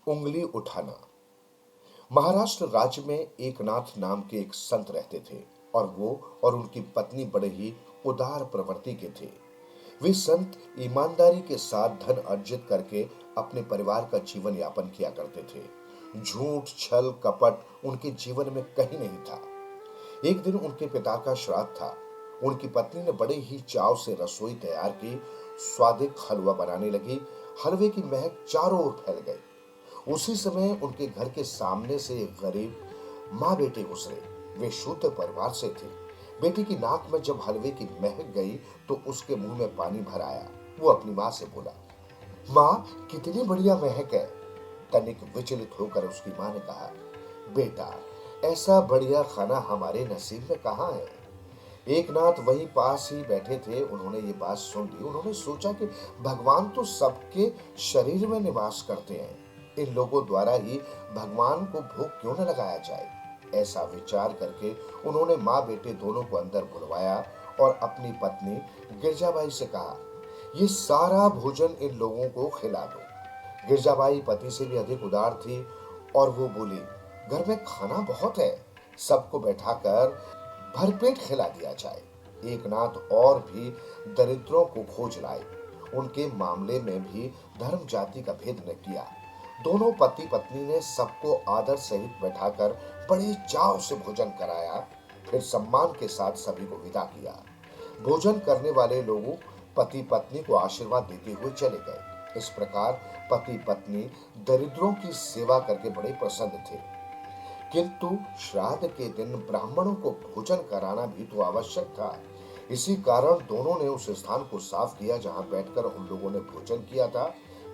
उंगली उठाना। महाराष्ट्र राज्य में एकनाथ नाम के एक संत रहते थे और वो और उनकी पत्नी बड़े ही उदार प्रवृत्ति के थे। वे संत ईमानदारी के साथ धन अर्जित करके अपने परिवार का जीवन यापन किया करते थे। झूठ, छल, कपट उनके जीवन में कहीं नहीं था। एक दिन उनके पिता का श्राद्ध था। उनकी पत्नी ने बड़े ही चाव से रसोई तैयार की, स्वादिष्ट हलवा बनाने लगी। हलवे की महक चारों ओर फैल गई। उसी समय उनके घर के सामने से एक गरीब माँ बेटे गुजरे। वे शुद्ध परिवार से थे। बेटी की नाक में जब हलवे की महक गई तो उसके मुंह में पानी भर आया। वो अपनी माँ से बोला, माँ, कितनी बढ़िया महक है। तनिक विचलित होकर उसकी माँ ने कहा, बेटा, ऐसा बढ़िया खाना हमारे नसीब में कहाँ है। एकनाथ वहीं पास ही बैठे थे। उन्होंने ये बात सुन ली। उन्होंने सोचा कि भगवान तो सबके शरीर में निवास करते हैं, इन लोगों द्वारा ही भगवान को भोग क्यों न लगाया जाए। ऐसा विचार करके उन्होंने माँ बेटे दोनों को अंदर बुलवाया और अपनी पत्नी गिरजाबाई से कहा, ये सारा भोजन इन लोगों को खिला दो। गिरजाबाई पति से भी अधिक उदार थी और वो बोली, घर में खाना बहुत है, सबको बैठाकर भरपेट खिला दिया जाए। एकनाथ और भी दरिद्रों को खोज लाए। उनके मामले में भी धर्म जाति का भेद न किया। दोनों पति पत्नी ने सबको आदर सहित बैठाकर बड़े चाव से भोजन कराया। फिर सम्मान के साथ सभी को विदा किया। भोजन करने वाले लोगों पति पत्नी को आशीर्वाद देते हुए चले गए। इस प्रकार पति पत्नी दरिद्रों की सेवा करके बड़े प्रसन्न थे। किंतु श्राद्ध के दिन ब्राह्मणों को भोजन कराना भी तो आवश्यक था। इसी कारण दोनों ने उस स्थान को साफ किया जहां बैठकर उन लोगों ने भोजन किया था।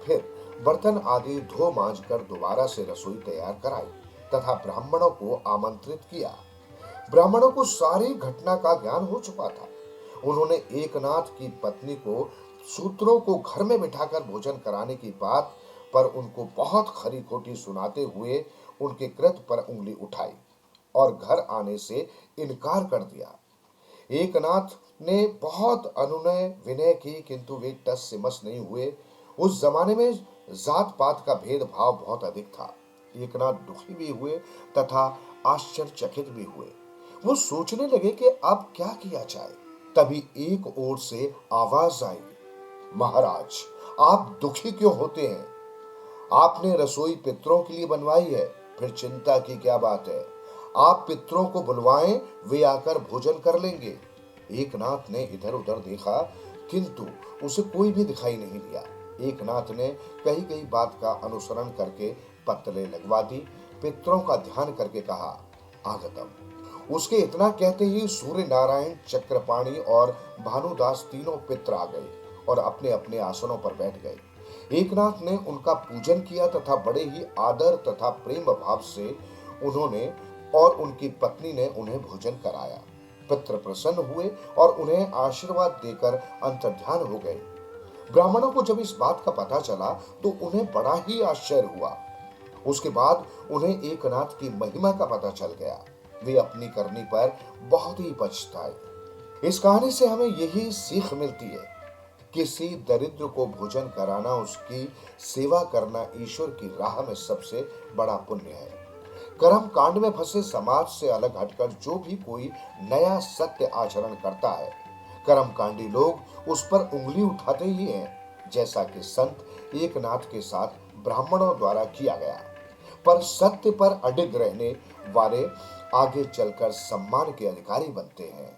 फिर बर्तन आदि धो मांज कर दोबारा से रसोई तैयार कराई तथा ब्राह्मणों को आमंत्रित किया। ब्राह्मणों को सारी घटना का ज्ञान हो चुका था। उन्होंने एकनाथ की पत्नी को सूत्रों को घर में बिठाकर भोजन कराने की बात पर उनको बहुत खरी खोटी सुनाते हुए उनके कृत्य पर उंगली उठाई और घर आने से इनकार कर दिया। एकनाथ ने बहुत अनुनय विनय की, किंतु वे टस से मस नहीं हुए। उस जमाने में जात पात का भेदभाव बहुत अधिक था। एकनाथ दुखी भी हुए तथा आश्चर्यचकित भी हुए। वो सोचने लगे कि अब क्या किया जाए। तभी एक ओर से आवाज आई, महाराज, आप दुखी क्यों होते हैं? आपने रसोई पितरों के लिए बनवाई है, फिर चिंता की क्या बात है। आप पितरों को बुलवाएं, वे आकर भोजन कर लेंगे। एकनाथ ने इधर उधर देखा, किंतु उसे कोई भी दिखाई नहीं दिया। एकनाथ ने कही कही बात का अनुसरण करके पत्तलें लगवा दी। पितरों का ध्यान करके कहा, आगतम। उसके इतना कहते ही सूर्य नारायण, चक्रपाणी और भानुदास तीनों पितर आ गए और अपने अपने आसनों पर बैठ गए। एकनाथ ने उनका पूजन किया तथा बड़े ही आदर तथा प्रेम भाव से उन्होंने और उनकी पत्नी ने उन्हें भोजन कराया। पितृ प्रसन्न हुए और उन्हें आशीर्वाद देकर अंतर्ध्यान हो गए। ब्राह्मणों को जब इस बात का पता चला तो उन्हें बड़ा ही आश्चर्य हुआ। उसके बाद उन्हें एकनाथ की महिमा का पता चल गया। वे अपनी करनी पर बहुत ही पछताए। इस कहानी से हमें यही सीख मिलती है, किसी दरिद्र को भोजन कराना, उसकी सेवा करना ईश्वर की राह में सबसे बड़ा पुण्य है। कर्म कांड में फंसे समाज से अलग हटकर जो भी कोई नया सत्य आचरण करता है, कर्म कांडी लोग उस पर उंगली उठाते ही हैं, जैसा कि संत एकनाथ के साथ ब्राह्मणों द्वारा किया गया। पर सत्य पर अडिग रहने वाले आगे चलकर सम्मान के अधिकारी बनते हैं।